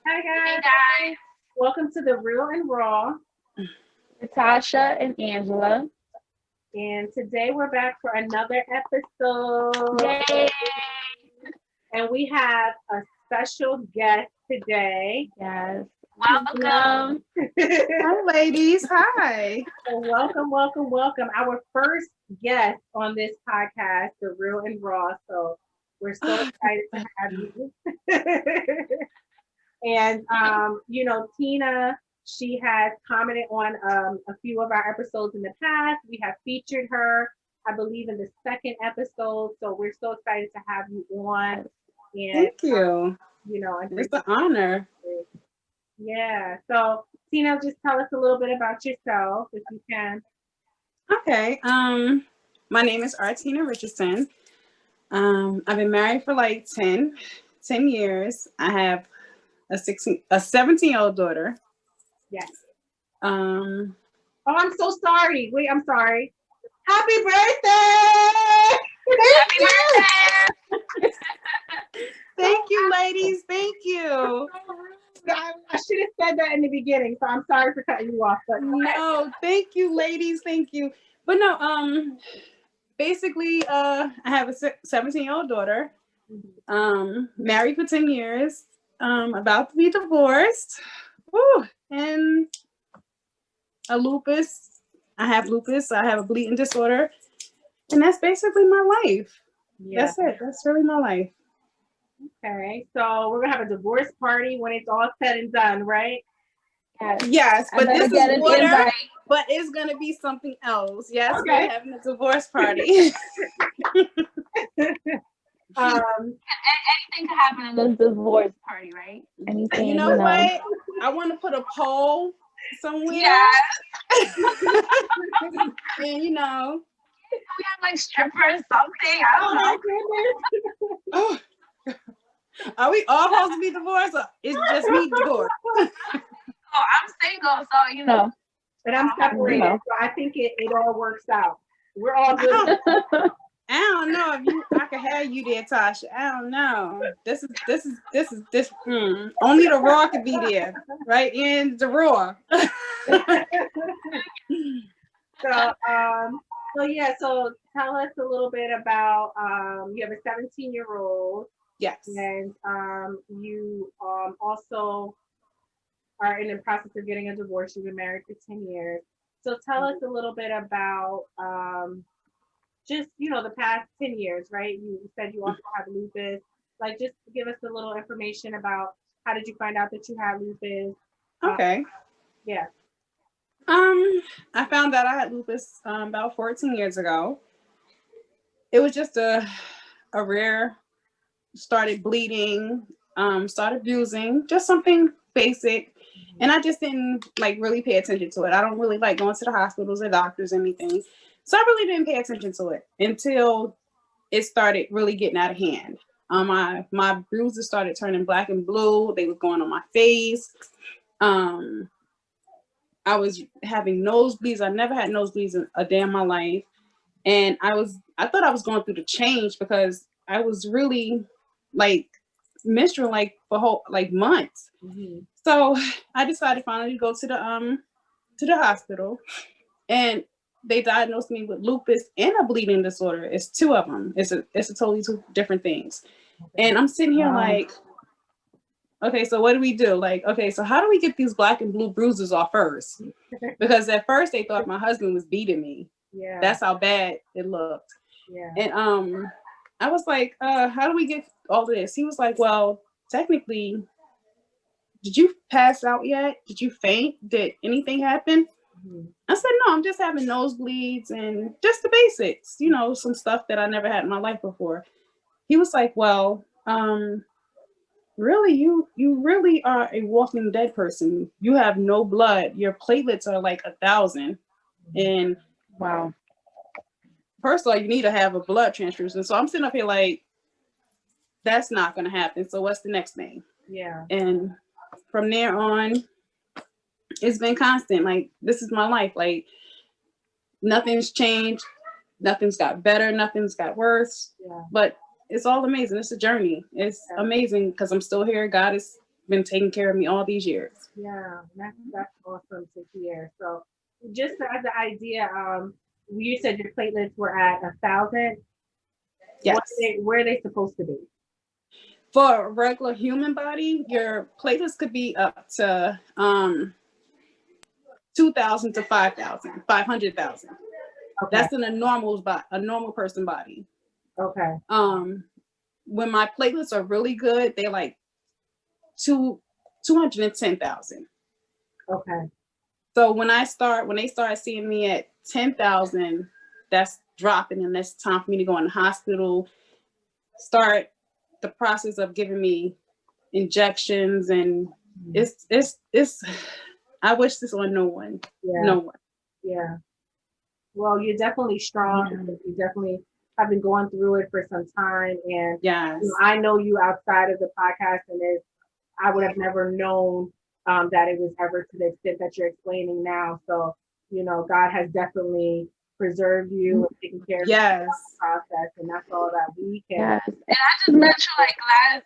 Hi Hey guys, guys, welcome to the Real and Raw. Natasha and Angela. And today we're back for another episode. Yay! And we have a special guest today. Yes. Tina. Welcome. Hi, ladies. Hi. So welcome. Our first guest on this podcast, the Real and Raw. So we're so excited to have you. And Tina, she has commented on a few of our episodes in the past. We have featured her, I believe, in the second episode. So we're so excited to have you on. And Thank you. and It's an honor. yeah. So Tina, just tell us a little bit about yourself, if you can. Okay. My name is Artina Richardson. I've been married for like 10 years. I have a 17-year-old daughter. Yes. Um, Oh, I'm so sorry. Wait, I'm sorry. Happy birthday! thank Happy you. birthday! Thank you, ladies. Thank you. I should have said that in the beginning, so I'm sorry for cutting you off. But go ahead. No, thank you, ladies. Thank you. But no, basically, I have a 17-year-old daughter. Married for 10 years. About to be divorced. Woo. And a lupus. I have lupus. I have a bleeding disorder. And that's basically my life. Yeah. That's it. That's really my life. Okay. So we're gonna have a divorce party when it's all said and done, right? Yes. Yes, I but better this get is an water, invite. but it's gonna be something else. Yes, Okay. we're having a divorce party. Anything could happen in this divorce party, right? Anything, You know what? I want to put a poll somewhere. Yeah. And We have like strippers, something. I Oh don't my know. goodness. oh, are we all supposed to be divorced? Or it's just me divorced. Oh, I'm single, so But I'm separated, so I think it all works out. We're all I good. I don't know if I could have you there, Tasha. I don't know. This. Only the raw could be there, right? In the raw. So so tell us a little bit about you have a 17-year-old Yes. and you also are in the process of getting a divorce. You've been married for 10 years. So tell us a little bit about just, the past 10 years, right? You said you also have lupus. Like, just give us a little information about how did you find out that you had lupus? Okay. Yeah. I found out I had lupus about 14 years ago. It was just a rare. Started bleeding. Started bruising. Just something basic. And I just didn't like really pay attention to it. I don't really like going to the hospitals or doctors or anything. So I really didn't pay attention to it until it started really getting out of hand. My bruises started turning black and blue. They were going on my face. Um, I was having nosebleeds. I never had nosebleeds in a day in my life. And I thought I was going through the change because I was really like menstrual like for whole like months. Mm-hmm. So I decided finally to go to the hospital, and they diagnosed me with lupus and a bleeding disorder. It's two of them. It's a totally two different things. And I'm sitting here like, okay, so what do we do? Like, okay, so how do we get these black and blue bruises off first? Because at first they thought my husband was beating me. Yeah. That's how bad it looked. Yeah. And I was like, how do we get all this? He was like, well, technically, did you pass out yet? Did you faint? Did anything happen? Mm-hmm. I said, no, I'm just having nosebleeds and just the basics, some stuff that I never had in my life before. He was like, well, really, you really are a walking dead person. You have no blood. Your platelets are like 1,000. And Wow. first of all, you need to have a blood transfusion. So I'm sitting up here like, that's not going to happen. So what's the next thing? Yeah. And from there on, it's been constant. Like, this is my life. Like, nothing's changed. Nothing's got better. Nothing's got worse. Yeah. But it's all amazing. It's a journey. It's amazing because I'm still here. God is been taking care of me all these years. Yeah, that's awesome to hear. So, just as the idea, you said your platelets were at 1,000. Yes. Where are they supposed to be? For a regular human body, your platelets could be up to 2,000 to 5,000, 500,000. Okay. That's in a normal person body. Okay. When my platelets are really good, they're like 210,000. Okay. So when they start seeing me at 10,000, that's dropping, and it's time for me to go in the hospital, start the process of giving me injections, and it's I wish this on no one. Yeah. No one. Yeah. Well, you're definitely strong. You definitely have been going through it for some time, and Yes. I know you outside of the podcast, and I would have never known that it was ever to the extent that you're explaining now. So, God has definitely preserved you and taken care of you Yes. throughout the process, and that's all that we can. Yes. And I just met you like last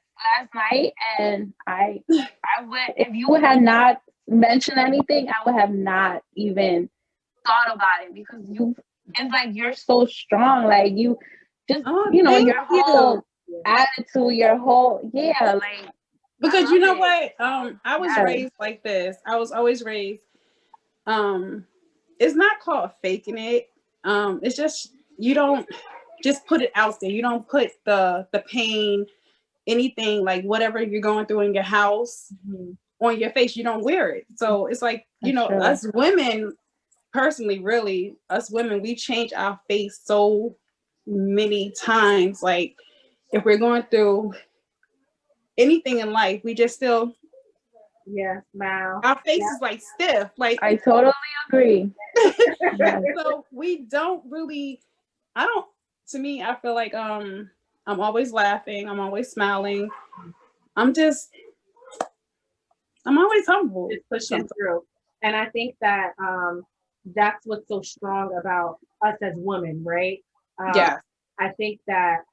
night, and I would, if you had not mentioned anything, I would have not even thought about it, because it's like you're so strong. Like you just, your whole attitude, your whole, like. Because you know what? I was raised like this. I was always raised. It's not called faking it. It's just, you don't just put it out there. You don't put the pain, anything, like whatever you're going through in your house, on your face. You don't wear it. So it's like, us women, personally, really, us women, we change our face so many times. Like if we're going through anything in life, we just still, smile. Our face is like stiff. Like, I totally agree. So we don't really, to me, I feel like I'm always laughing, I'm always smiling. I'm always humble. Just pushing through. And I think that that's what's so strong about us as women, right? Yes. I think that,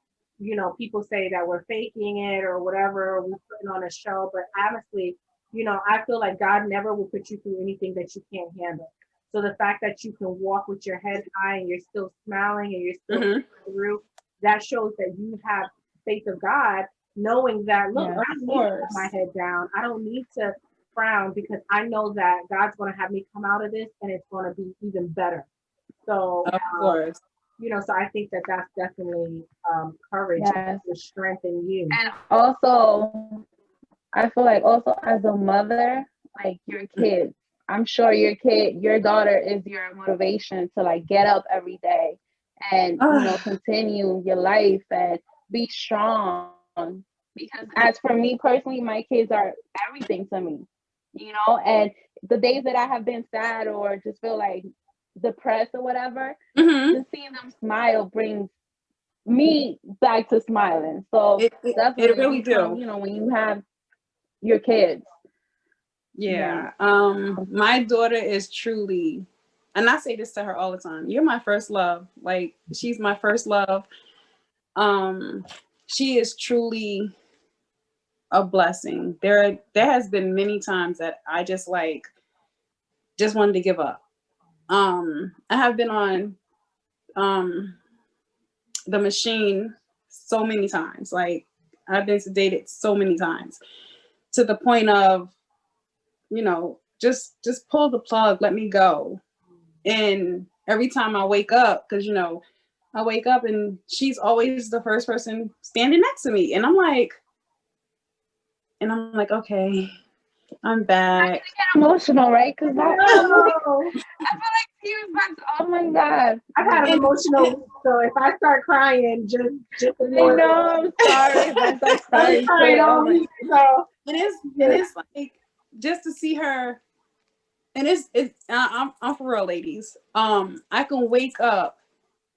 people say that we're faking it or whatever, we're putting on a show, but honestly, I feel like God never will put you through anything that you can't handle. So the fact that you can walk with your head high and you're still smiling and you're still through, that shows that you have faith of God, knowing that, look, I don't need to put my head down. I don't need to frown, because I know that God's going to have me come out of this and it's going to be even better. So, of course. So I think that that's definitely courage, and strength in you. And also, I feel like also as a mother, like your kids, I'm sure your daughter is your motivation to like get up every day and continue your life and be strong. Because as for me personally, my kids are everything to me, and the days that I have been sad or just feel like depressed or whatever, just seeing them smile brings me back to smiling. So it really do. When you have your kids. Yeah. My daughter is truly, and I say this to her all the time, you're my first love. Like, she's my first love. She is truly a blessing. There has been many times that I just wanted to give up. I have been on the machine so many times. Like, I've been sedated so many times, to the point of, just pull the plug, let me go. And every time I wake up, because I wake up and she's always the first person standing next to me, and I'm like, okay, I'm back. I get emotional, right? Because I feel like tears back. Oh my God, I've had an emotional week, so if I start crying, just ignore. I'm sorry if I start crying. So it's like, just to see her, and I'm for real, ladies. I can wake up,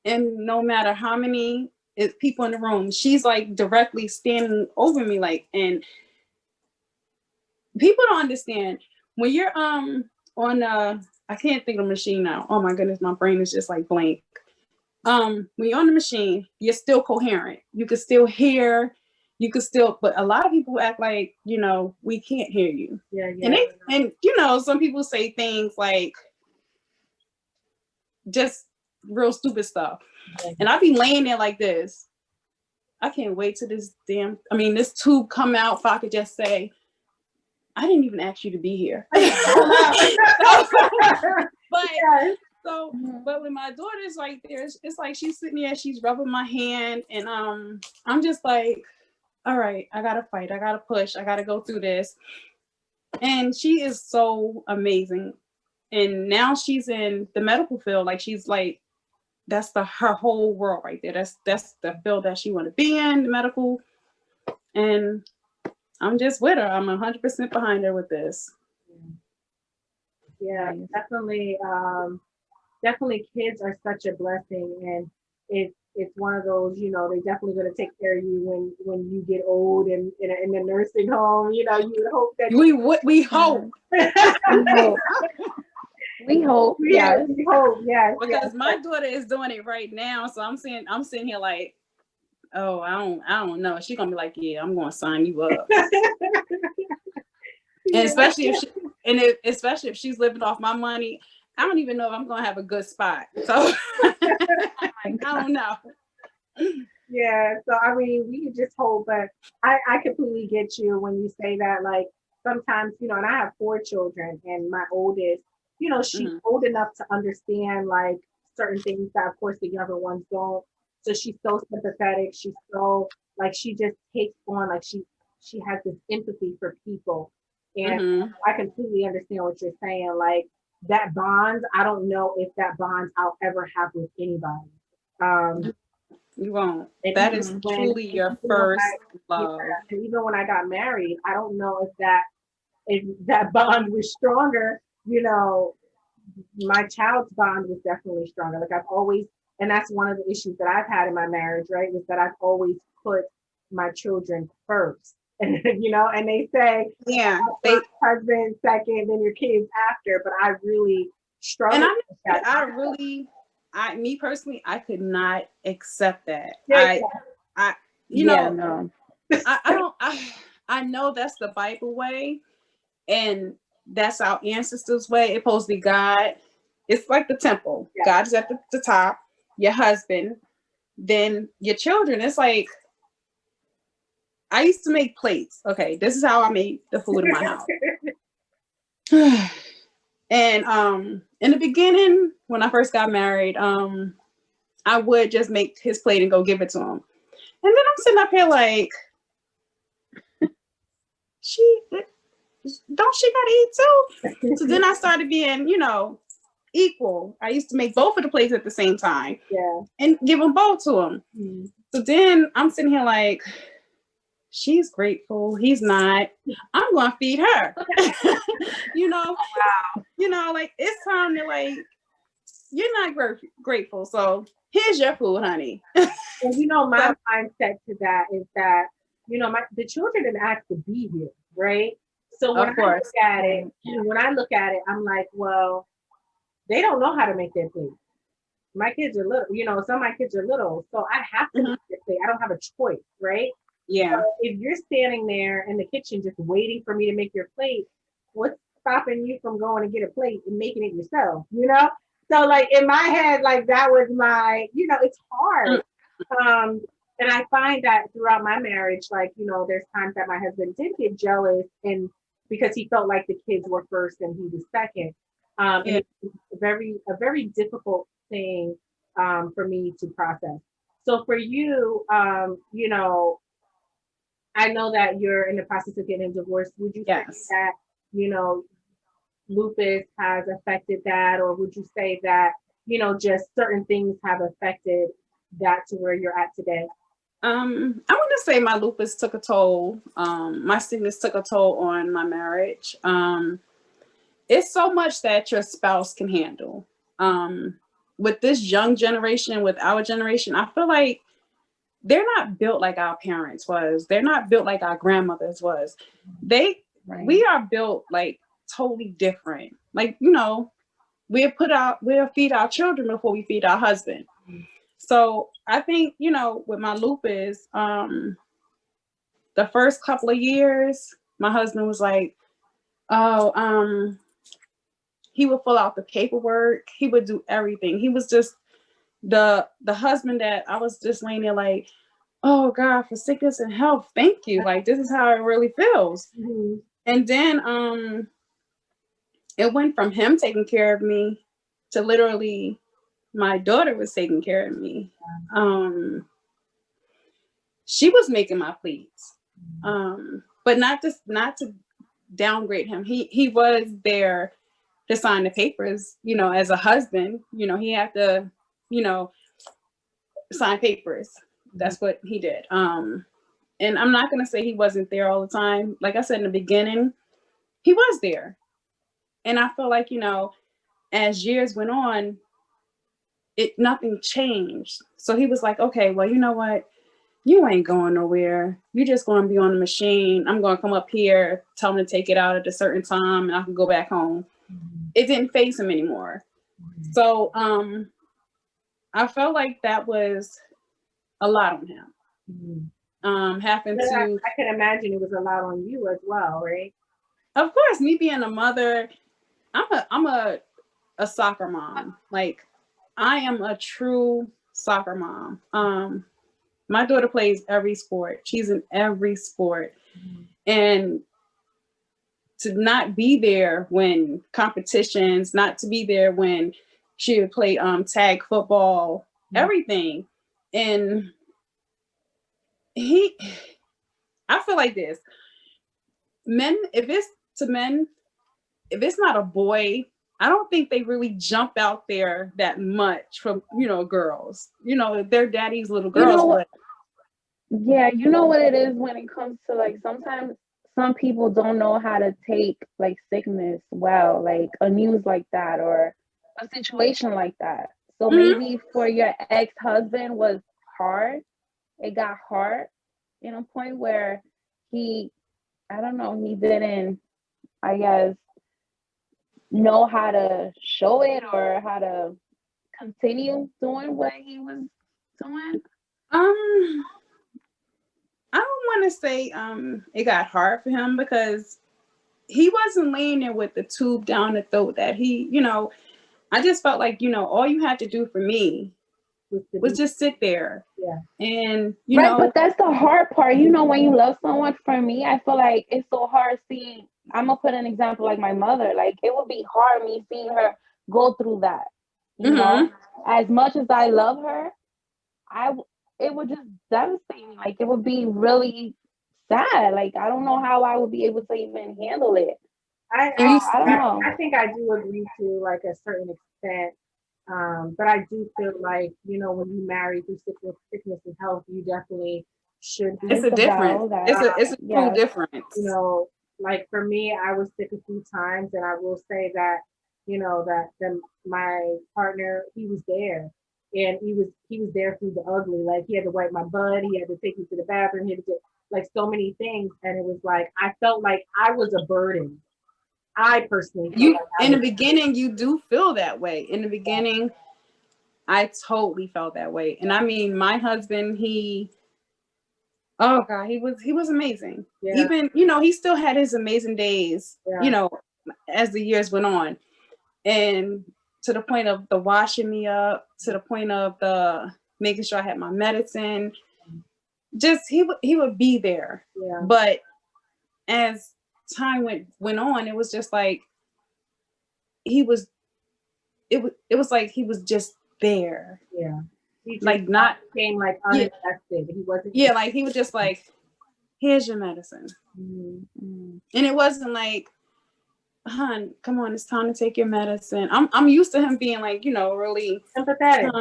and no matter how many people in the room, she's like directly standing over me, like, and people don't understand when you're on I can't think of the machine now. Oh my goodness, my brain is just like blank. When you're on the machine, you're still coherent. You can still hear, you could still, but a lot of people act like, you know, we can't hear you. Yeah, And you know, some people say things like just real stupid stuff. Yeah. And I be laying there like this. I can't wait till this tube come out, if I could just say, I didn't even ask you to be here. But but when my daughter's like there, it's like she's sitting there, she's rubbing my hand, and I'm just like, all right, I gotta fight, I gotta push, I gotta go through this. And she is so amazing. And now she's in the medical field. Like, she's like, that's her whole world right there. That's the field that she want to be in, the medical. And I'm just with her. I'm 100% behind her with this. Yeah, definitely. Definitely, kids are such a blessing, and it's one of those, you know, they definitely going to take care of you when you get old and in the nursing home. You know, you would hope that we hope. We hope. Yeah, we hope. Yeah, because my daughter is doing it right now, so I'm sitting here like, oh, I don't know. She's gonna be like, yeah, I'm gonna sign you up. And especially if she's living off my money, I don't even know if I'm gonna have a good spot. So I don't know. Yeah, so I mean, we could just hope, but I completely get you when you say that. Like, sometimes, you know, and I have 4 children, and my oldest, you know, she's old enough to understand like certain things that of course the younger ones don't. So she's so sympathetic. She's so like, she just takes on, like, she has this empathy for people. And I completely understand what you're saying. Like, that bond, I don't know if that bond I'll ever have with anybody. You won't. That is truly your first love. Yeah, and even when I got married, I don't know if that bond was stronger. You know, my child's bond was definitely stronger. Like, I've always, and that's one of the issues that I've had in my marriage, right? Was that I've always put my children first. And you know, and they say, yeah, husband second, then your kids after. But I really struggle. And me personally, I could not accept that. Yeah, I know that's the Bible way, and that's our ancestors' way. It's supposed to be God. It's like the temple. Yeah. God is at the top, your husband, then your children. It's like, I used to make plates. Okay, this is how I made the food in my house. And in the beginning, when I first got married, I would just make his plate and go give it to him. And then I'm sitting up here like, don't she gotta eat too? So then I started being, you know, equal. I used to make both of the plates at the same time. Yeah. And give them both to him. Mm-hmm. So then I'm sitting here like, she's grateful, he's not. I'm gonna feed her. You know, wow. You know, like, it's time to, like, you're not grateful, so here's your food, honey. And you know, my mindset to that is that, you know, the children didn't ask to be here, right? So when I look at it, I'm like, well, they don't know how to make their plate. My kids are little, you know, some of my kids are little, so I have to make their plate. I don't have a choice, right? Yeah. So if you're standing there in the kitchen just waiting for me to make your plate, what's stopping you from going to get a plate and making it yourself, you know? So, like, in my head, like, that was my, you know, it's hard. And I find that throughout my marriage, like, you know, there's times that my husband did get jealous, and because he felt like the kids were first and he was second. And it's a very difficult thing for me to process. So for you, you know, I know that you're in the process of getting divorced. Would you say that, you know, lupus has affected that, or would you say that, you know, just certain things have affected that to where you're at today? I want to say my lupus took a toll. My sickness took a toll on my marriage. It's so much that your spouse can handle. With this young generation, with our generation, I feel like they're not built like our parents was. They're not built like our grandmothers was. We are built like totally different. Like, you know, we'll feed our children before we feed our husband. So I think, you know, with my lupus, the first couple of years, my husband was like, oh, he would fill out the paperwork. He would do everything. He was just the husband that I was just laying there like, oh God, for sickness and health, thank you. Like, this is how it really feels. Mm-hmm. And then it went from him taking care of me to literally my daughter was taking care of me. She was making my pleats. But not to downgrade him. He was there to sign the papers, you know, as a husband. You know, he had to, you know, sign papers. That's what he did. And I'm not gonna say he wasn't there all the time. Like I said in the beginning, he was there. And I feel like, you know, as years went on, nothing changed. So he was like, okay, well, you know what? You ain't going nowhere. You're just going to be on the machine. I'm going to come up here, tell him to take it out at a certain time, and I can go back home. Mm-hmm. It didn't faze him anymore. Mm-hmm. So I felt like that was a lot on him. Mm-hmm. I can imagine it was a lot on you as well, right? Of course, me being a mother, I'm a soccer mom. Like, I am a true soccer mom. My daughter plays every sport. She's in every sport. Mm-hmm. And to not be there when competitions, not to be there when she would play tag football, mm-hmm. everything. And I feel like this. If it's not a boy, I don't think they really jump out there that much from, you know, girls. You know, their daddy's little girls. You know what? Yeah, you know what it is when it comes to, like, sometimes some people don't know how to take, like, sickness well, like a news like that or a situation like that. So mm-hmm. maybe for your ex-husband was hard. It got hard in a point where he didn't, I guess, know how to show it or how to continue doing what he was doing. I don't want to say it got hard for him because he wasn't laying there with the tube down the throat that he, you know, I just felt like, you know, all you had to do for me was just sit there. Yeah. And, you know. But that's the hard part. You know, when you love someone, for me, I feel like it's so hard seeing, I'm going to put an example like my mother. Like, it would be hard me seeing her go through that. You mm-hmm. know, as much as I love her, it would just devastate me. Like, it would be really sad. Like, I don't know how I would be able to even handle it. I don't know. I think I do agree to, like, a certain extent. But I do feel like, you know, when you marry through sickness and health, you definitely should be. It's a difference. It's a true difference. You know, like for me, I was sick a few times, and I will say that, you know, that my partner, he was there. And he was there through the ugly. Like, he had to wipe my butt, he had to take me to the bathroom, he had to do, like, so many things. And it was like, I felt like I was a burden. I personally in the beginning, you do feel that way. In the beginning, I totally felt that way. And I mean, my husband, oh God, he was amazing. Yeah. Even, you know, he still had his amazing days, yeah. you know, as the years went on. And to the point of the washing me up, to the point of the making sure I had my medicine. Just he would be there. Yeah. But as time went on, it was just like it was like he was just there. Yeah. He just like not came like uninvested. He wasn't. Yeah, like he was just like, here's your medicine. Mm-hmm. And it wasn't like, hon, come on, it's time to take your medicine. I'm used to him being like, you know, really sympathetic.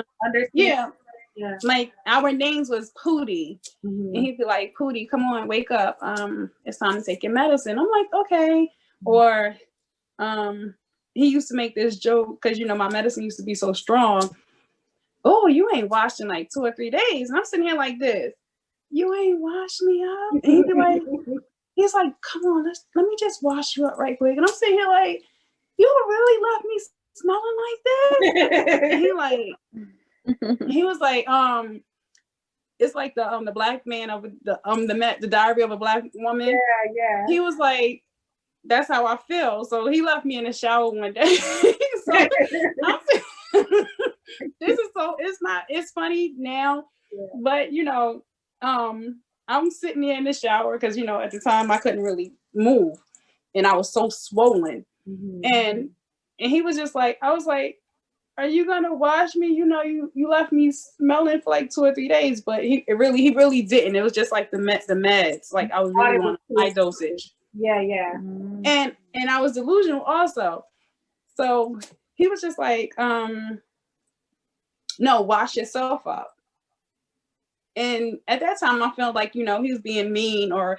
Yeah. Yeah. Like, our names was Pootie. Mm-hmm. And he'd be like, Pootie, come on, wake up. It's time to take your medicine. I'm like, okay. Mm-hmm. Or he used to make this joke, because, you know, my medicine used to be so strong. Oh, you ain't washed in like 2 or 3 days. And I'm sitting here like this. You ain't washed me up? And he'd be like, he's like, come on, let me just wash you up right quick. And I'm sitting here like, you really left me smelling like this? And he was like, it's like the black man of the diary of a black woman. Yeah, yeah. He was like, that's how I feel. So he left me in the shower one day. So it's funny now, but I'm sitting there in the shower because at the time I couldn't really move and I was so swollen. Mm-hmm. And he was just like, I was like, are you gonna wash me? You left me smelling for like 2 or 3 days, but he really didn't. It was just like the meds. Like I was really on high dosage. Yeah, yeah. And I was delusional also. So he was just like, no, wash yourself up. And at that time I felt like, he was being mean, or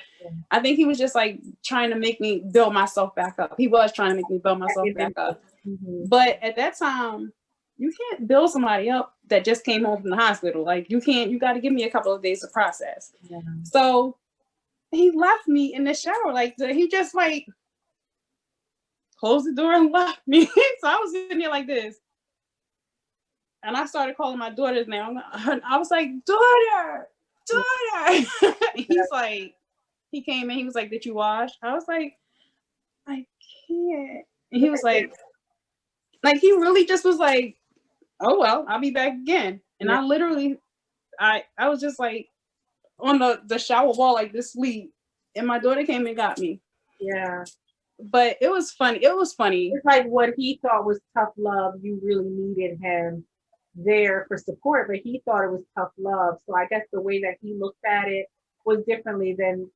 I think he was just like trying to make me build myself back up. He was trying to make me build myself back up. Mm-hmm. But at that time, you can't build somebody up that just came home from the hospital. Like you got to give me a couple of days to process. Yeah. So he left me in the shower. Like he just like closed the door and left me. So I was sitting there like this. And I started calling my daughter's name. I was like, daughter. He's like, he came in, he was like, did you wash? I was like, I can't. And he was like he really just was like, oh, well, I'll be back again. And I literally, I was just like on the shower wall, like this sleep. And my daughter came and got me. Yeah. But it was funny. It's like what he thought was tough love. You really needed him there for support, but he thought it was tough love. So I guess the way that he looked at it was differently than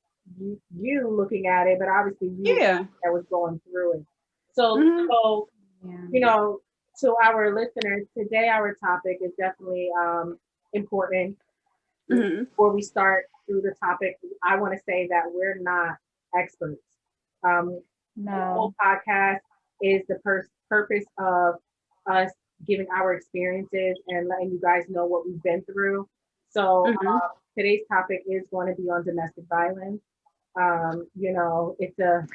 you looking at it, but obviously that was going through it. So, to our listeners, today our topic is definitely important. Mm-hmm. Before we start through the topic, I want to say that we're not experts. The whole podcast is the purpose of us giving our experiences and letting you guys know what we've been through. So today's topic is going to be on domestic violence. It's a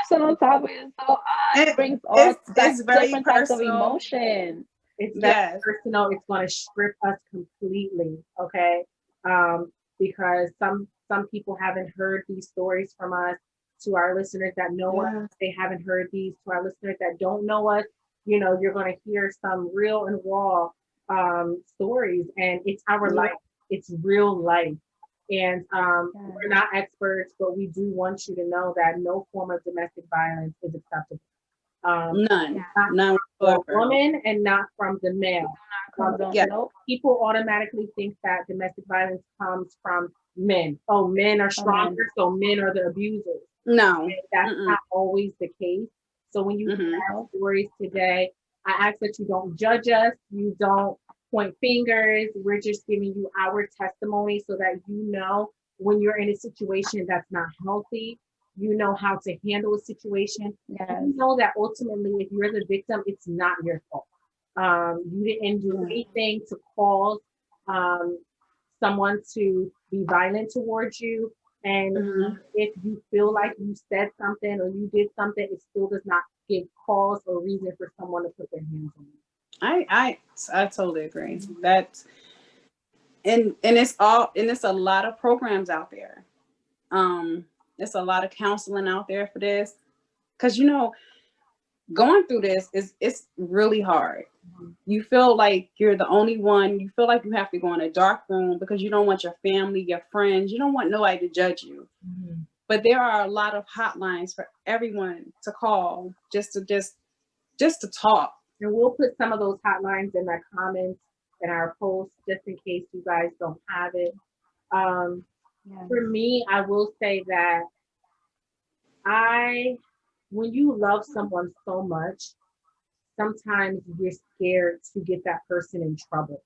personal topic. So it brings all different types of emotion. It's very personal. It's going to strip us completely. Okay. Because some people haven't heard these stories from us. To our listeners that know us, they haven't heard these. To our listeners that don't know us, you're going to hear some real and raw stories, and it's our life. It's real life. And we're not experts, but we do want you to know that no form of domestic violence is acceptable. None from the woman and not from the male. People automatically think that domestic violence comes from men. Oh, men are stronger, so men are the abusers. No, and that's not always the case. So when you hear our stories today, I ask that you don't judge us. You don't point fingers. We're just giving you our testimony so that when you're in a situation that's not healthy, you know how to handle a situation. Yes. You know that ultimately, if you're the victim, it's not your fault. You didn't do anything to cause someone to be violent towards you. And if you feel like you said something or you did something, it still does not give cause or reason for someone to put their hands on you. I totally agree. That's and it's a lot of programs out there. There's a lot of counseling out there for this, because going through this it's really hard. You feel like you're the only one. You feel like you have to go in a dark room because you don't want your family, your friends, you don't want nobody to judge you. But there are a lot of hotlines for everyone to call just to talk. And we'll put some of those hotlines in the comments in our post just in case you guys don't have it. For me, I will say that when you love someone so much, sometimes you're scared to get that person in trouble.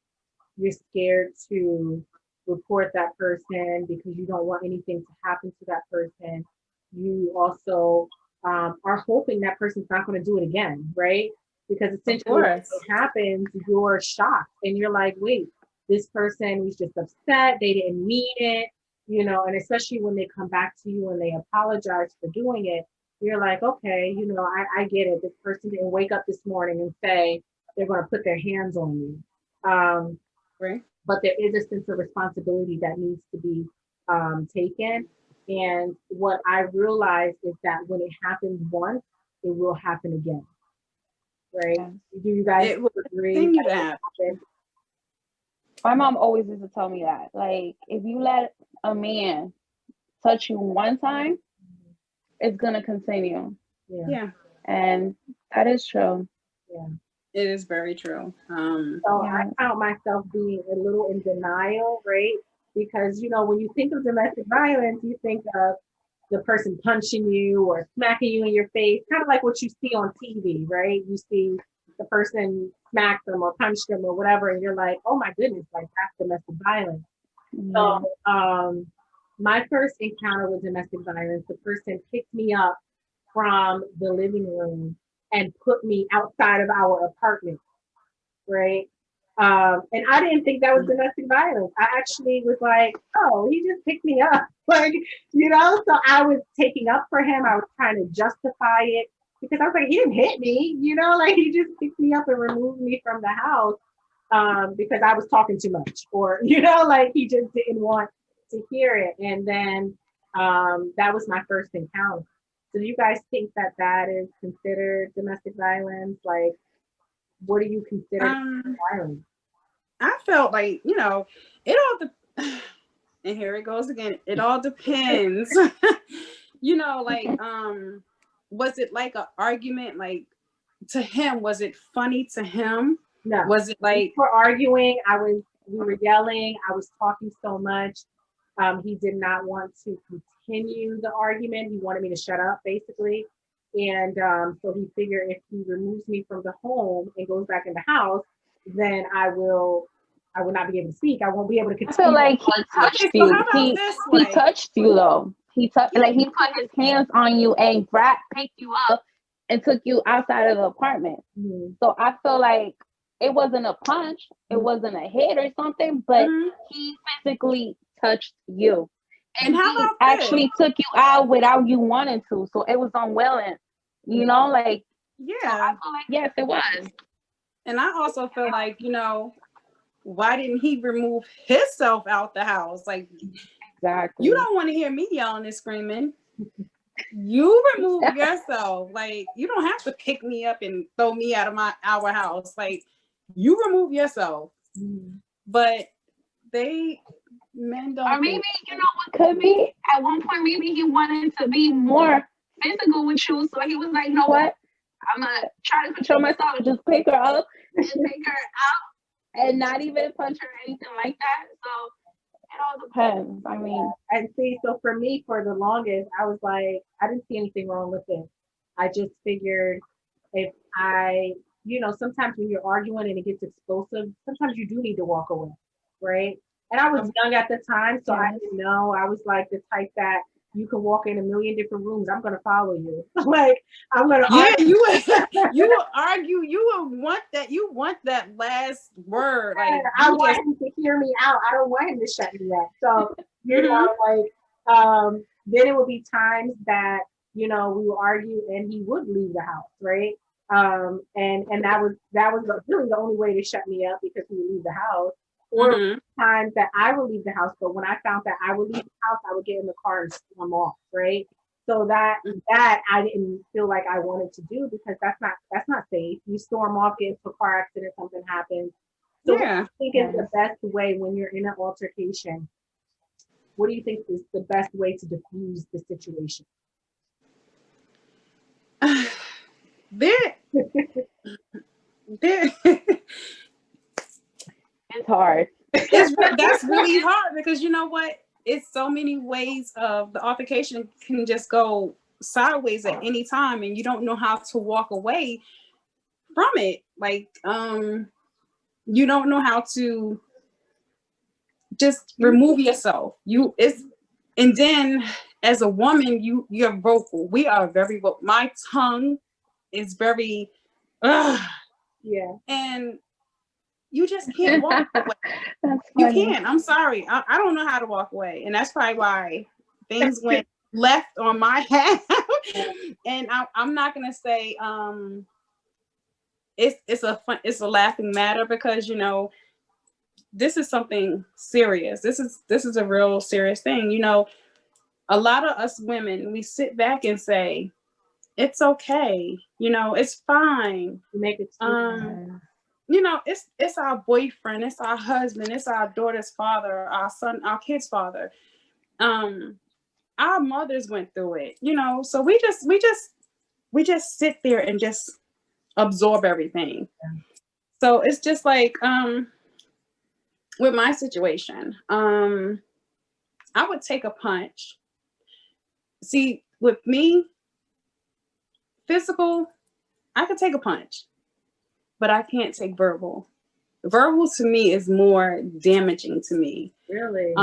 You're scared to report that person because you don't want anything to happen to that person. You also are hoping that person's not going to do it again, right? Because essentially when it happens, you're shocked and you're like, wait, this person was just upset. They didn't mean it, and especially when they come back to you and they apologize for doing it, you're like, okay, I get it. This person didn't wake up this morning and say they're going to put their hands on me. Right. but there is a sense of responsibility that needs to be taken. And what I realized is that when it happens once, it will happen again. Right? Yeah. Do you guys It will agree? continue that to it happen. happen? My mom always used to tell me that. Like, if you let a man touch you one time, it's gonna continue. Yeah, Yeah, And that is true. yeah. it is very true. So I Yeah. found myself being a little in denial, right? Because when you think of domestic violence, you think of the person punching you or smacking you in your face, kind of like what you see on TV, right? You see the person smack them or punch them or whatever, and you're like, oh my goodness, like that's domestic violence. So Yeah. my first encounter with domestic violence, the person picked me up from the living room and put me outside of our apartment, right? And I didn't think that was domestic violence. I actually was like, oh, he just picked me up. Like, so I was taking up for him. I was trying to justify it because I was like, he didn't hit me, like he just picked me up and removed me from the house because I was talking too much or, like he just didn't want to hear it. And then that was my first encounter. So do you guys think that that is considered domestic violence? Like, what do you consider violence? I felt like, it all and here it goes again. It all depends. Like, was it like an argument? Like, to him, was it funny to him? No. Was it like, we were arguing? We were yelling. I was talking so much. He did not want to continue the argument. He wanted me to shut up, basically. And so he figured if he removes me from the home and goes back in the house, then I will not be able to speak. I won't be able to I continue. feel like he touched so you. how about this He way? touched you though. He put his hands on you and picked you up and took you outside of the apartment. Mhm. So I feel like it wasn't a punch, it wasn't a hit or something, but he physically touched you. And how he about actually took you out without you wanting to. So it was unwilling. Like Yeah. So I feel like yes, it was. And I also feel like, why didn't he remove himself out the house? Like, Exactly. you don't want to hear me yelling and screaming. You remove yourself. Like, you don't have to pick me up and throw me out of our house. Like, you remove yourself. But men don't. Or maybe what could be at one point. Maybe he wanted to be more physical with you, so he was like, you know what? I'm gonna try to control myself and just pick her up and take her out and not even punch her or anything like that. So it all depends. I mean, and see, so for me, for the longest, I was like, I didn't see anything wrong with it. I just figured if sometimes when you're arguing and it gets explosive, sometimes you do need to walk away, right? And I was young at the time, so I didn't know. I was like the type that you can walk in a million different rooms. I'm gonna follow you. Like I'm gonna argue. You will argue. You want that last word. Like I want him to hear me out. I don't want him to shut me up. So then it would be times that we would argue and he would leave the house, right? And that was really the only way to shut me up because he would leave the house. Or times that I would leave the house, but when I found that I would leave the house, I would get in the car and storm off, right? So that I didn't feel like I wanted to do because that's not safe. You storm off, get into a car accident, something happens. So what do you think is the best way when you're in an altercation? What do you think is the best way to diffuse the situation? It's hard. That's really hard because you know what? It's so many ways of the altercation can just go sideways at any time, and you don't know how to walk away from it. Like, you don't know how to just remove yourself. And then as a woman, you're vocal. We are very vocal. My tongue is very, and you just can't walk away. You can't. I'm sorry. I don't know how to walk away. And that's probably why things went left on my half. And I'm not going to say it's a laughing matter because, this is something serious. This is a real serious thing. You know, a lot of us women, we sit back and say, it's okay, you know, it's fine. You make it You know, it's our boyfriend, it's our husband, it's our daughter's father, our son, our kid's father. Our mothers went through it, you know, so we just sit there and just absorb everything. Yeah. So it's just like with my situation, I would take a punch. See, with me, physical, I could take a punch, but I can't take verbal. Verbal to me is more damaging to me. Really?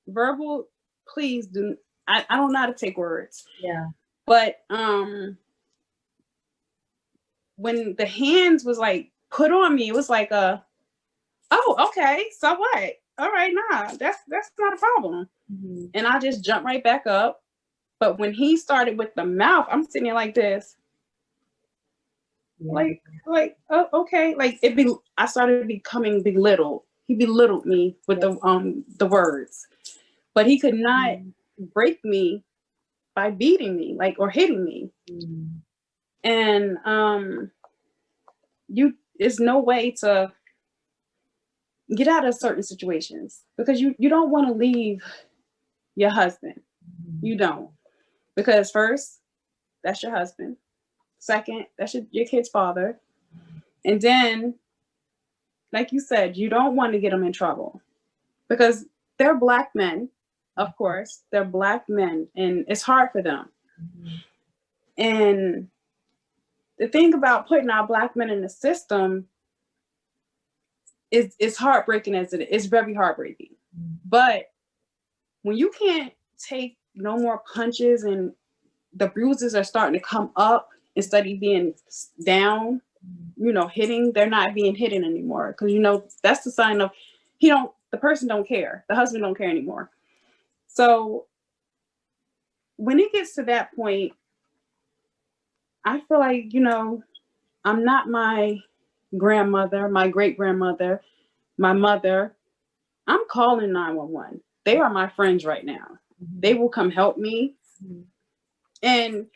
Verbal, please do. I don't know how to take words. Yeah. But when the hands was like put on me, it was like oh, okay, so what? All right, nah, that's not a problem. Mm-hmm. And I just jumped right back up. But when he started with the mouth, I'm sitting there like this. Yeah. Like, oh, okay. Like I started becoming belittled. He belittled me with the words. But he could not break me by beating me, like, or hitting me. Mm. And there's no way to get out of certain situations because you don't want to leave your husband. You don't. Because first, that's your husband. Second, that's your kid's father. And then, like you said, you don't want to get them in trouble because they're Black men, of course. They're Black men, and it's hard for them. Mm-hmm. And the thing about putting our Black men in the system is heartbreaking as it is. It's very heartbreaking. Mm-hmm. But when you can't take no more punches and the bruises are starting to come up instead of being down, you know, hitting, they're not being hidden anymore. Because, you know, that's the sign of the person don't care. The husband don't care anymore. So when it gets to that point, I feel like, you know, I'm not my grandmother, my great grandmother, my mother. I'm calling 911. They are my friends right now. Mm-hmm. They will come help me. Mm-hmm. And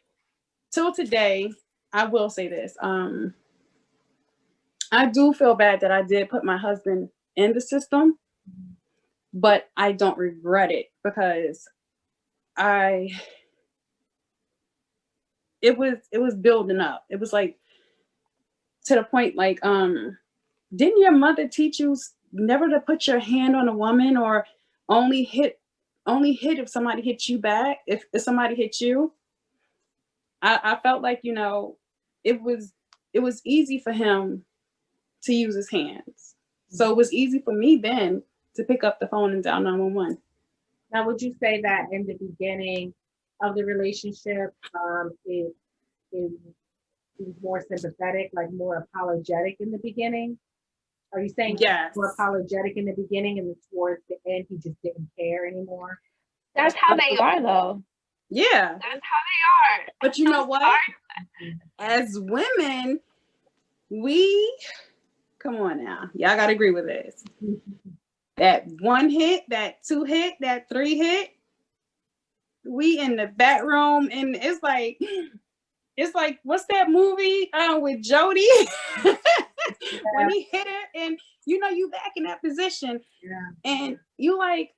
till today, I will say this. I do feel bad that I did put my husband in the system, but I don't regret it because it was building up. It was like to the point like, didn't your mother teach you never to put your hand on a woman or only hit if somebody hit you back, if somebody hit you? I felt like, you know, it was easy for him to use his hands. So it was easy for me then to pick up the phone and dial 911. Now, would you say that in the beginning of the relationship, it was more sympathetic, like more apologetic in the beginning? Are you saying yes, more apologetic in the beginning and then towards the end he just didn't care anymore? That's how they are, though. Yeah. That's how they are. But you know what? As women, come on now. Y'all got to agree with this. That 1 hit, that 2 hit, that 3 hit, we in the back room and it's like, what's that movie with Jody? Yeah. When he hit her and you know, you back in that position. Yeah. And you like,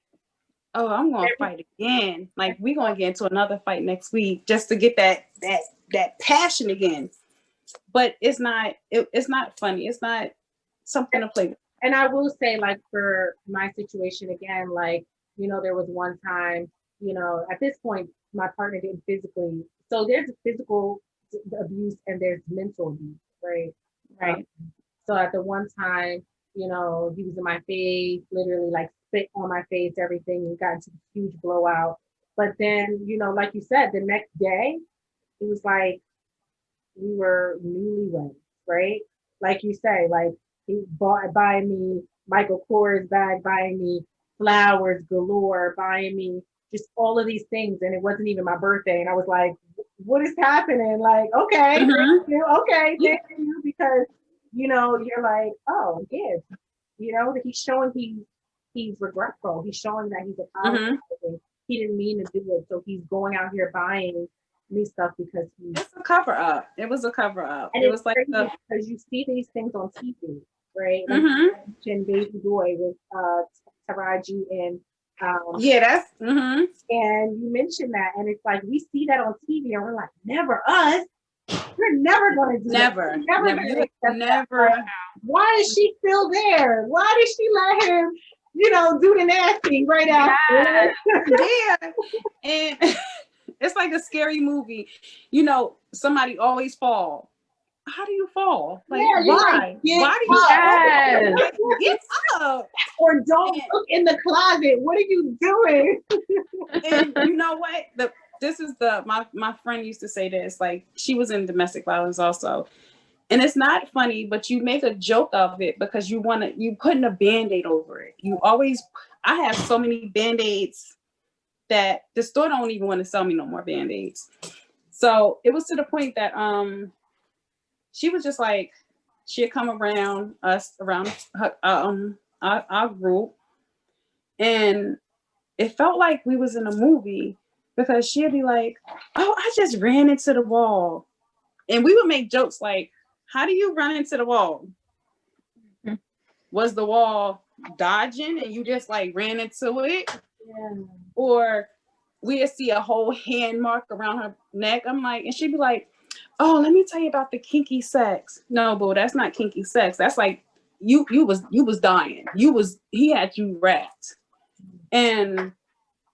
oh, I'm going to fight again. Like, we're going to get into another fight next week just to get that passion again. But it's not funny. It's not something to play with. And I will say, like, for my situation again, like, you know, there was one time, you know, at this point, my partner didn't physically. So there's physical abuse and there's mental abuse, right? Right. So at the one time, you know, he was in my face, literally like spit on my face, everything. We got into a huge blowout. But then, you know, like you said, the next day, it was like we were newlyweds, right? Like you say, like he buying me Michael Kors bag, buying me flowers galore, buying me just all of these things. And it wasn't even my birthday. And I was like, what is happening? Like, okay, thank you. Okay, thank you. Because you know, you're like, oh, yeah, you know, he's showing he's regretful. He's showing that he's apologizing. He didn't mean to do it, so he's going out here buying me stuff because he's. It's a cover up. It was a cover up. And it it's was like crazy because you see these things on TV, right? Like and Baby Boy with Taraji and yeah, that's and you mentioned that, and it's like we see that on TV, and we're like, never us. We're never going to do never, that. Never, never. Why is she still there? Why did she let him, you know, do the nasty right after? Yeah, and it's like a scary movie. You know, somebody always fall. How do you fall? Like, yeah, why? Like, why do you get up? Or don't look in the closet. What are you doing? And you know what? This is my friend used to say this. Like, she was in domestic violence also. And it's not funny, but you make a joke of it because you putting a Band-Aid over it. I have so many Band-Aids that the store don't even want to sell me no more Band-Aids. So it was to the point that she was just like, she'd come around her, our group, and it felt like we was in a movie because she'd be like, oh, I just ran into the wall. And we would make jokes like, how do you run into the wall? Was the wall dodging and you just like ran into it? Yeah. Or we'd see a whole hand mark around her neck. I'm like, and she'd be like, oh, let me tell you about the kinky sex. No, boo, that's not kinky sex. That's like you was dying. He had you wrapped. And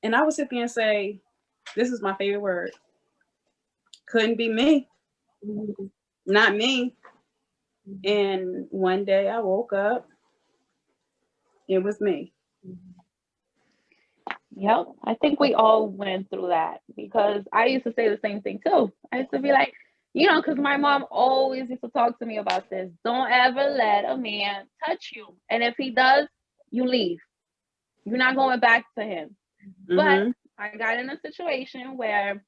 I would sit there and say, this is my favorite word. Couldn't be me. Not me. And one day I woke up, it was me. Yep. I think we all went through that because I used to say the same thing too. I used to be like, you know, because my mom always used to talk to me about this. Don't ever let a man touch you. And if he does, you leave. You're not going back to him. But I got in a situation where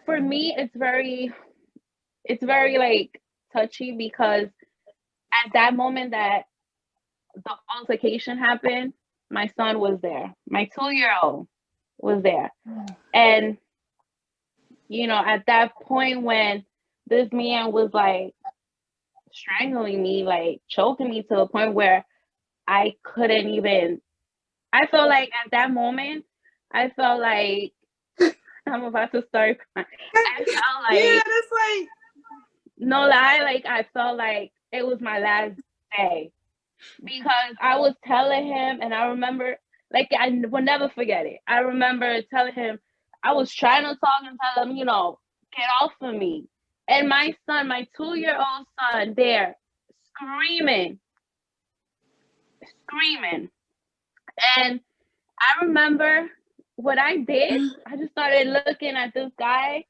for me it's very like touchy because at that moment that the altercation happened, my son was there. My 2-year-old was there. And you know, at that point when this man was like strangling me, like choking me to the point where I couldn't even, I felt like at that moment, I felt like I'm about to start crying. I felt like, yeah, that's like, no lie, like I felt like it was my last day because I was telling him, and I remember, like I will never forget it. I remember telling him, I was trying to talk and tell him, you know, get off of me. And my son, my 2-year-old son, there screaming. And I remember what I did. I just started looking at this guy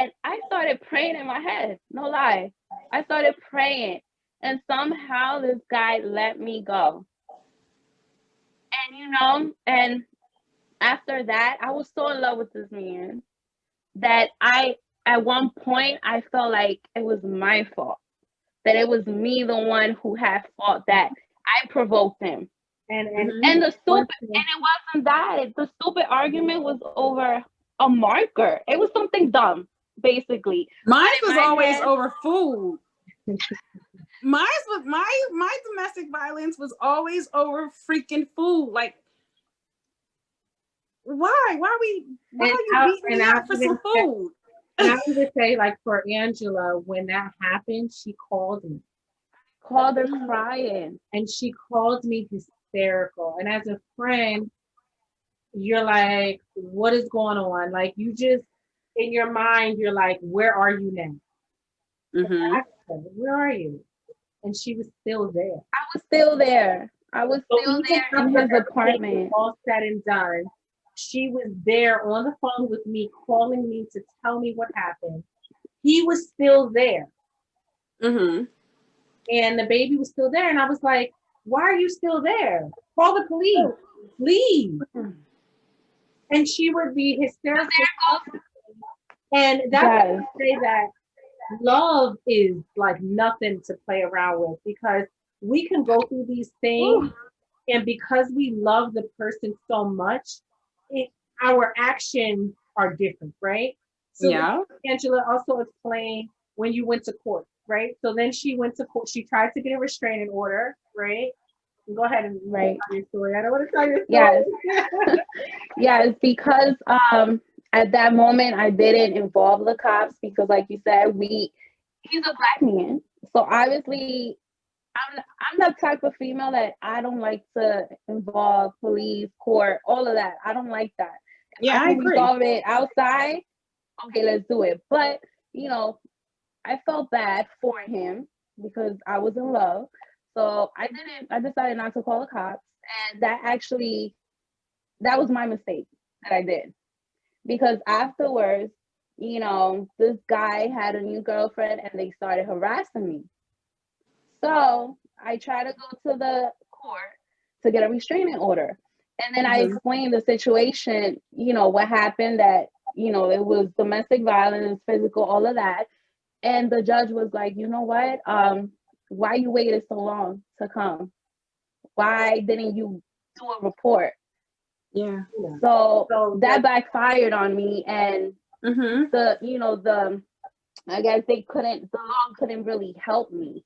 and I started praying in my head. No lie. I started praying. And somehow this guy let me go. And you know, and after that, I was so in love with this man that at one point, I felt like it was my fault. That it was me, the one who had fault, that I provoked him. And the stupid, and it wasn't that. The stupid argument was over a marker. It was something dumb, basically. Mine was always over food. My domestic violence was always over freaking food. Like, why are you beating me up for some food? And I would say, like, for Angela, when that happened, she called me. Called her crying. And she called me hysterical. And as a friend, you're like, what is going on? Like, you just, in your mind, you're like, where are you now? Where are you? And she was still there. I was still there. In his apartment. All said and done, she was there on the phone with me, calling me to tell me what happened. He was still there. And the baby was still there. And I was like, why are you still there? Call the police. Leave. And she would be hysterical. And that's why I say that love is like nothing to play around with, because we can go through these things, and because we love the person so much, it, our actions are different, right? So Yeah. Angela also explained when you went to court, right? So then she went to court. She tried to get a restraining order, right? Go ahead and Right. tell your story. I don't want to tell your Yes. story. Yes, because at that moment I didn't involve the cops because, like you said, he's a black man. So obviously I'm the type of female that I don't like to involve police, court, all of that. I don't like that. If Yeah, I I can agree. resolve it outside, okay, let's do it. But I felt bad for him because I was in love. So I decided not to call the cops. And that was my mistake that I did. Because afterwards, this guy had a new girlfriend and they started harassing me. So I tried to go to the court to get a restraining order. And then I Mhm. explained the situation, what happened, that, it was domestic violence, physical, all of that. And the judge was like, you know what? Why you waited so long to come? Why didn't you do a report? Yeah. So So that backfired on me, and Mhm. the I guess the law couldn't really help me.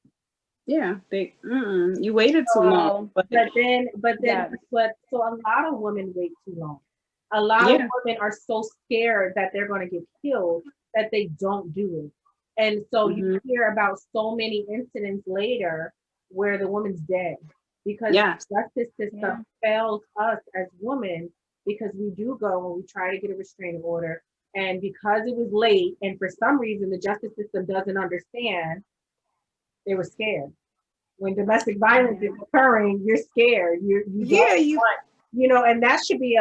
Yeah. You waited too long. So But yeah, so a lot of women wait too long. A lot of yeah. women are so scared that they're going to get killed that they don't do it. And so you Mhm. hear about so many incidents later where the woman's dead because Yeah. the justice yeah, system fails us as women, because we do go and we try to get a restraining order. And because it was late, and for some reason the justice system doesn't understand, they were scared. When domestic violence is yeah, occurring, you're scared. You don't Yeah. You. want, and that should be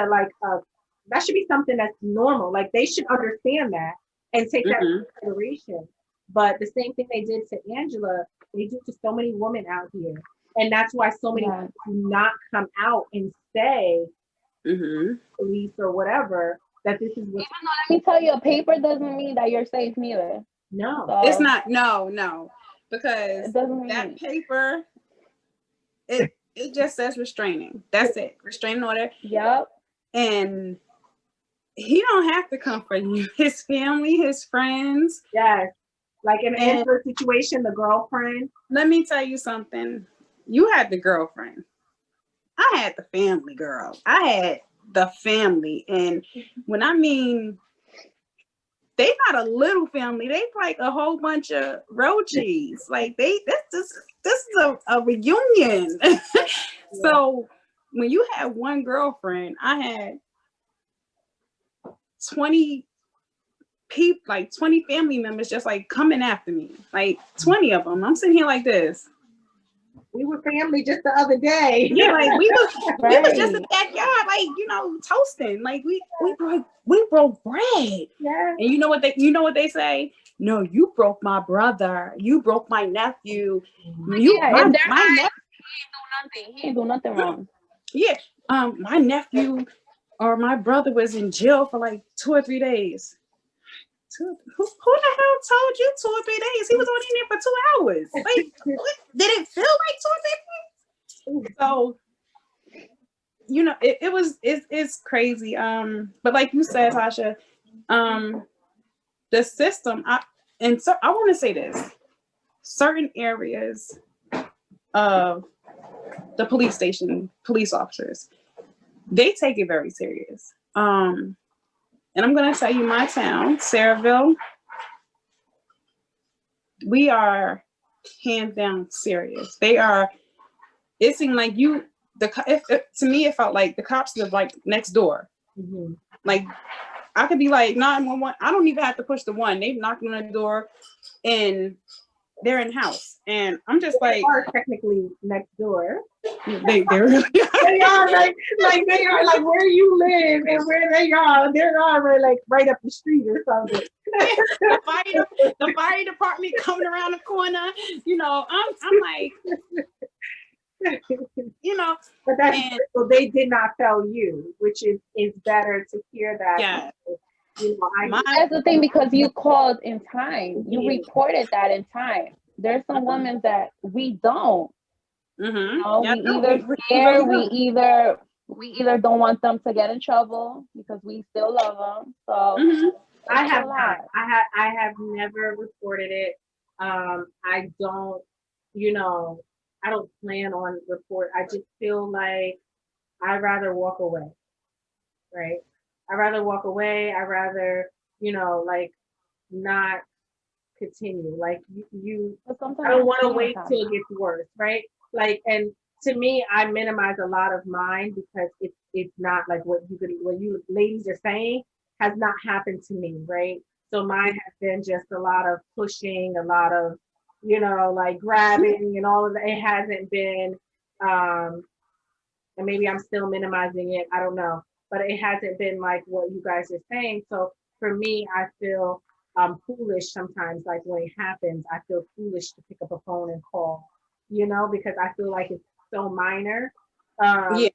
that should be something that's normal. Like they should understand that and take that Mhm. into consideration. But the same thing they did to Angela, they do to so many women out here. And that's why so many yeah. people do not come out and say, Mhm. police or whatever, that this is what's Even though, let me tell you, a paper doesn't mean that you're safe neither. no. It's So not. No. it Because doesn't that mean. paper, it just says restraining. That's it. Restraining order. Yep. And he don't have to come for you. His family, his friends. Yes. Like in And Angela's situation, the girlfriend. let me tell you something. You had the girlfriend. I had the family, girl. I had the family. And when I mean they not a little family, they like a whole bunch of roaches. Like this is a reunion. Yeah. So when you had one girlfriend, I had 20 people, like 20 family members just like coming after me. Like 20 of them. I'm sitting here like this. We were family just the other day. Yeah, like we was just in the Right. backyard, like toasting. Like we broke bread. Yes. And you know what they say? No, you broke my brother. You broke my nephew. You Yeah, my in their my eyes, nephew. he ain't do nothing wrong. Yeah. My nephew or my brother was in jail for like 2 or 3 days. Who the hell told you 2 or 3 days? He was only in there for 2 hours. Like, what? Did it feel like 2 or 3 days? So it's crazy. But like you said, Tasha, the system. I want to say this: certain areas of the police station, police officers, they take it very serious. And I'm gonna tell you, my town, Saraville, we are hands down serious. They are. It seemed like to me it felt like the cops live like next door. Mm-hmm. Like I could be like 911. I don't even have to push the one. They've knocked on the door and they're in house. And I'm just They like, are technically next door. they really They are like they are like where you live and where they are. They are like right up the street or something. the fire department coming around the corner. I'm like, But that's and so they did not tell you, which is better to hear that. yeah. You know, That's the thing, because you called in time. You reported that in time. There's some women that we don't. You know, Yeah, we no, either we scared, really we either don't want them to get in trouble because we still love them. So don't. I it's a have not. lot. I have never reported it. I don't, you know, I don't plan on report. I just feel like I'd rather walk away, right? I'd rather walk away. I'd rather, like not continue. Like But I sometimes don't it's want to wait traumatizing. till it gets worse, right? Like, and to me, I minimize a lot of mine because it's not like what you ladies are saying has not happened to me, right? So mine has been just a lot of pushing, a lot of, like grabbing and all of that. It hasn't been, um, and maybe I'm still minimizing it. I don't know, but it hasn't been like what you guys are saying. So for me, I feel foolish sometimes. Like when it happens, I feel foolish to pick up a phone and call, because I feel like it's so minor. Yeah, Um,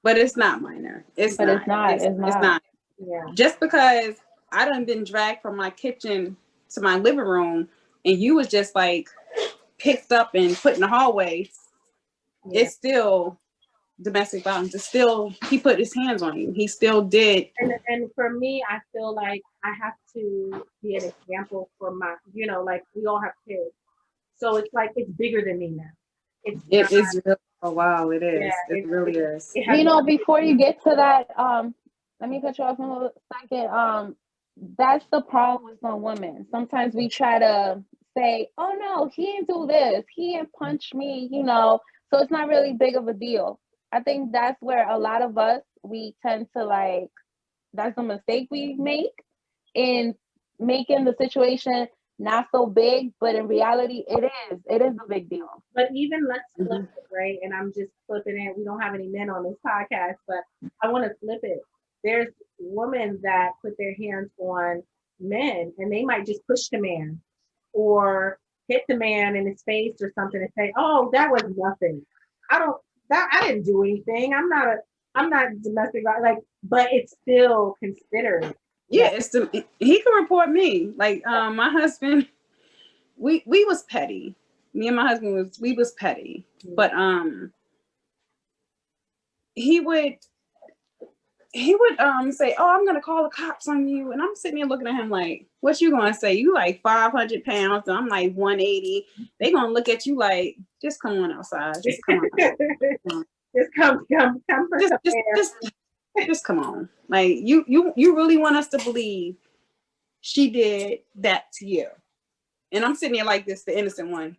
but it's not minor. It's But not. it's not. It's It's not. not. yeah. Just because I done been dragged from my kitchen to my living room, and you was just like picked up and put in the hallway, Yeah. it's still domestic violence. It's still, he put his hands on you. He still did. And for me, I feel like I have to be an example for my, like we all have kids. So it's like it's bigger than me now. It's not, It is really, oh wow, it yeah, is. It really is. it has Before you get to that, let me cut you off for a second. That's the problem with some women. Sometimes we try to say, "Oh no, he didn't do this. He didn't punch me," so it's not really big of a deal. I think that's where a lot of us, we tend to like, that's the mistake we make in making the situation not so big, but in reality, it is a big deal. But even let's flip Mhm. it, right? And I'm just flipping it. We don't have any men on this podcast, but I want to flip it. There's women that put their hands on men and they might just push the man or hit the man in his face or something and say, "Oh, that was nothing. I don't I didn't do anything. I'm not domestic like, but it's still considered Yeah, that." he can report me. Like my husband, we was petty. Me and my husband was petty. But he would say, "Oh, I'm gonna call the cops on you," and I'm sitting there looking at him like, "What you gonna say? You like 500 pounds, and I'm like 180. They gonna look at you like, just come on outside, just come on, Just come for just some just air. just just come on. Like you really want us to believe she did that to you?" And I'm sitting there like this, the innocent one.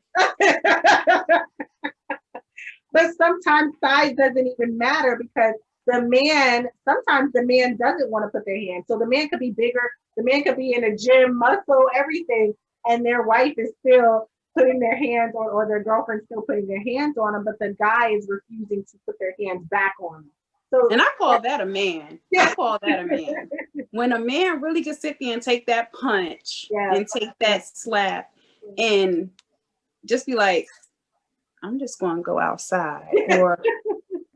But sometimes size doesn't even matter because sometimes the man doesn't want to put their hand. So the man could be bigger, the man could be in a gym, muscle, everything, and their wife is still putting their hands on, or their girlfriend's still putting their hands on them, but the guy is refusing to put their hands back on them. So, And I call that a man. I call that a man. When a man really just sit there and take that punch and take that slap and just be like, I'm just going to go outside, or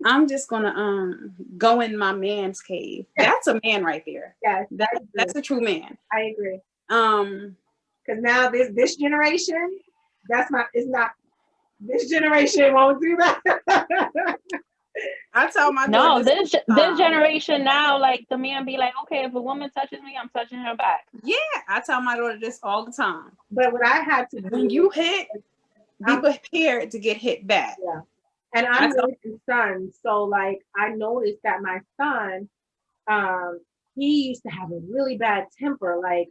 I'm just going to go in my man's cave. That's a man right there. Yes, That's a true man. I agree. Um, Because now this generation, it's not, this generation won't do that. I tell my No, daughter this generation now, like the man be like, "Okay, if a woman touches me, I'm touching her back." Yeah, I tell my daughter this all the time. But what I had to do, when you hit, be prepared to get hit back. Yeah. And I'm raising sons, so like I noticed that my son, he used to have a really bad temper. Like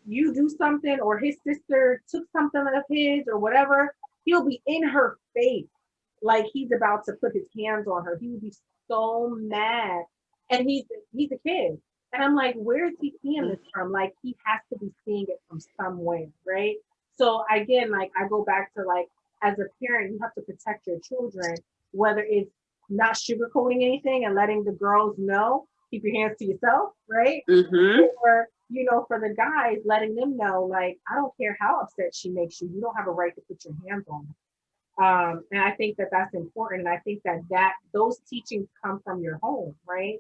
you do something, or his sister took something of his, or whatever, he'll be in her face, like he's about to put his hands on her. He would be so mad, and he's a kid, and I'm like, where is he seeing this from? Like he has to be seeing it from somewhere, right? So again, like I go back to like, as a parent, you have to protect your children, whether it's not sugarcoating anything and letting the girls know, keep your hands to yourself, right? Or, for the guys, letting them know, like, I don't care how upset she makes you, you don't have a right to put your hands on her. And I think that that's important. And I think that those teachings come from your home, right?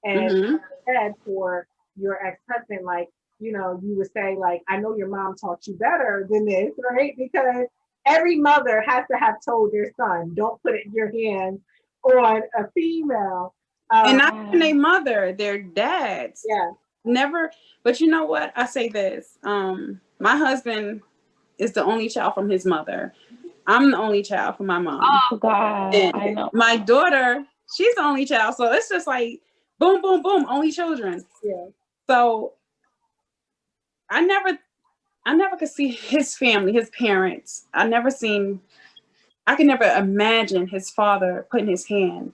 And like I said, for your ex-husband, like, you know, you would say, like, I know your mom taught you better than this, right? Because every mother has to have told their son, don't put it in your hands on a female. And not even a mother, their dads. Yeah. Never. But you know what? I say this. My husband is the only child from his mother. I'm the only child from my mom. Oh God, and I know. My daughter, she's the only child. So it's just like boom, boom, boom, only children. Yeah. So I never could see his family, his parents. I could never imagine his father putting his hand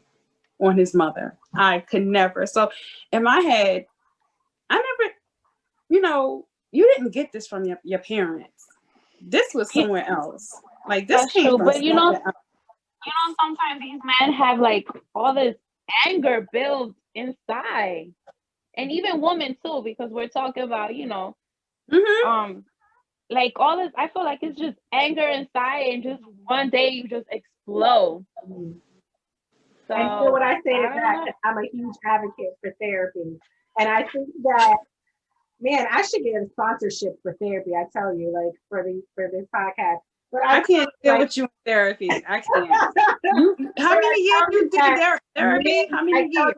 on his mother. I could never. So in my head, I never, you didn't get this from your parents. This was somewhere else. Like this That's came true, from but somewhere else. sometimes these men have like all this anger built inside, and even women too, because we're talking about, Mm-hmm. like all this. I feel like it's just anger inside, and just one day you just explode. Mhm. So And you know what I say to I don't that? know. I'm a huge advocate for therapy. And I think that, man, I should get a sponsorship for therapy. I tell you, like for this podcast. But I can't deal like, with you in therapy. I can't. How many years you did therapy? How many years?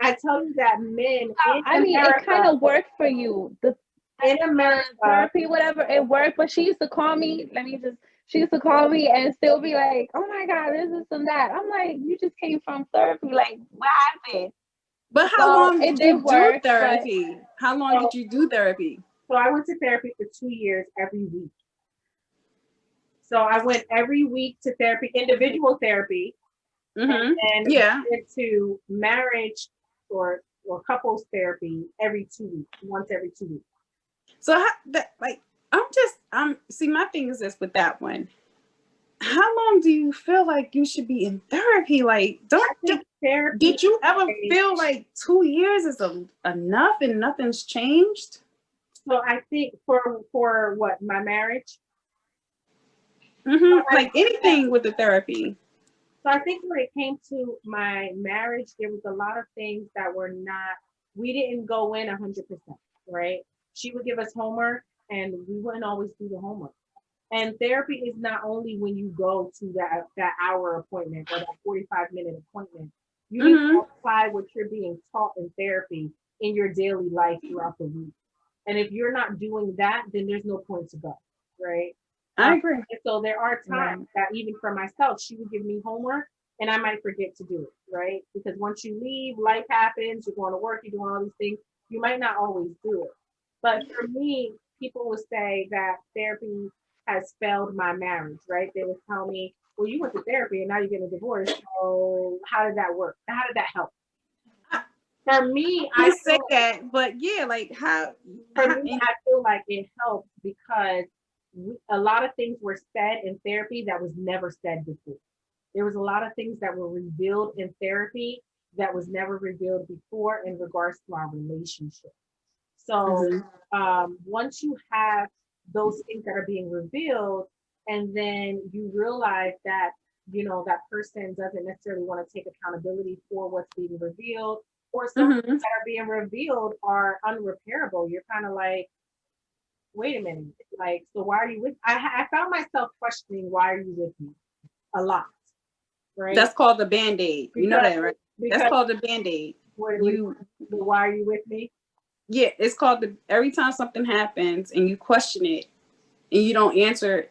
I tell you that men I in mean, it kind America, of worked for you. The in America, therapy, whatever, it worked. But she used to call me. She used to call me and still be like, "Oh my God, this and that." I'm like, "You just came from therapy. Like, what happened?" But how So long it did you did do work, but therapy? How long did you do therapy? so I went to therapy for 2 years every week. So I went every week to therapy, individual therapy, and Mm-hmm. then Yeah. went to marriage or couples therapy every 2 weeks, once every 2 weeks. So I'm see, my thing is this with that one. How long do you feel like you should be in therapy? Like, Therapy. did you ever feel like 2 years is enough and nothing's changed? So I think for what, my marriage. Mm-hmm. Like anything with the therapy. So I think when it came to my marriage, there was a lot of things that were not. We didn't go in 100%, right? She would give us homework, and we wouldn't always do the homework. And therapy is not only when you go to that hour appointment or that 45-minute appointment. You need Mm-hmm. to apply what you're being taught in therapy in your daily life throughout the week. And if you're not doing that, then there's no point to go, right? I agree. And so there are times that even for myself, she would give me homework and I might forget to do it, right? Because once you leave, life happens, you're going to work, you're doing all these things, you might not always do it. But for me, people would say that therapy has failed my marriage, right? They would tell me, well, you went to therapy and now you're getting a divorce. So how did that work? How did that help? For me, I say that, but yeah, like how? For me, I feel like it helped because a lot of things were said in therapy that was never said before. There was a lot of things that were revealed in therapy that was never revealed before in regards to our relationship. So once you have those things that are being revealed, and then you realize that that person doesn't necessarily want to take accountability for what's being revealed, or some things that are being revealed are unrepairable. You're kind of like, wait a minute, like, so why are you with? I found myself questioning, why are you with me, a lot, right? That's called the Band-Aid. You know that, right? That's called the Band-Aid. Why are you with me? Yeah, it's called every time something happens and you question it and you don't answer,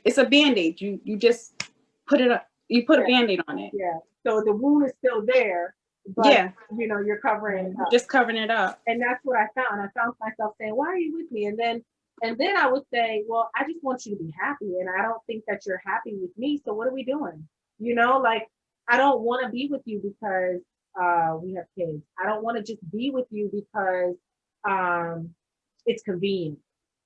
it's a Band-Aid. You just put it up. You put a Band-Aid on it. Yeah. So the wound is still there, but you're covering it up. Just covering it up. And that's what I found. I found myself saying, why are you with me? And then I would say, well, I just want you to be happy. And I don't think that you're happy with me. So what are we doing? Like, I don't want to be with you because we have kids. I don't want to just be with you because it's convenient.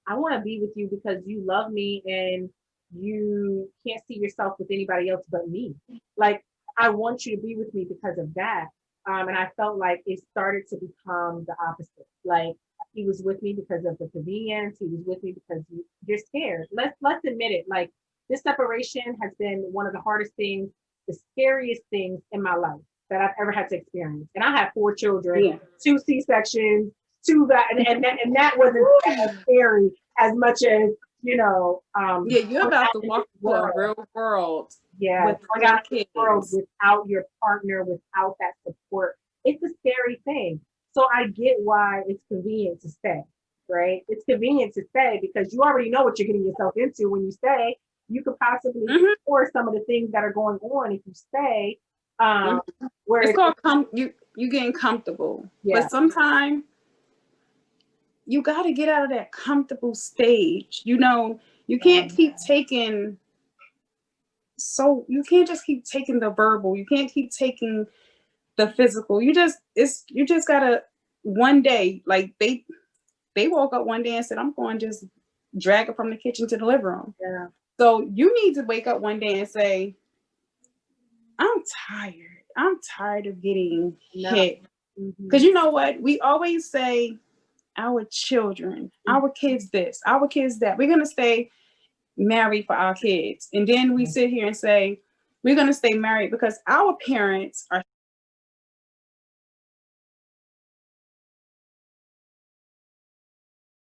I want to be with you because you love me and you can't see yourself with anybody else but me. Like, I want you to be with me because of that. And I felt like it started to become the opposite. Like, he was with me because of the convenience. He was with me because you're scared. Let's admit it. Like, this separation has been one of the hardest things, the scariest things in my life that I've ever had to experience. And I have 4 children, 2 C-sections, to that, and that wasn't as scary as much as, you know, Yeah, you're about to walk into a world. real world. Yeah, with going out three into the world kids. without your partner, without that support. It's a scary thing. So I get why it's convenient to stay, right? It's convenient to stay because you already know what you're getting yourself into when you stay. You could possibly Mhm. explore some of the things that are going on if you stay. Where It's called you getting comfortable. Yeah. But sometimes you got to get out of that comfortable stage. You know, you can't keep taking. So you can't just keep taking the verbal. You can't keep taking the physical. You just gotta one day, like they woke up one day and said, I'm going to just drag it from the kitchen to the living room. Yeah. So you need to wake up one day and say, I'm tired. I'm tired of getting hit. Because you know what? We always say our children, our kids this, our kids that. We're going to stay married for our kids. And then we sit here and say, we're going to stay married because our parents are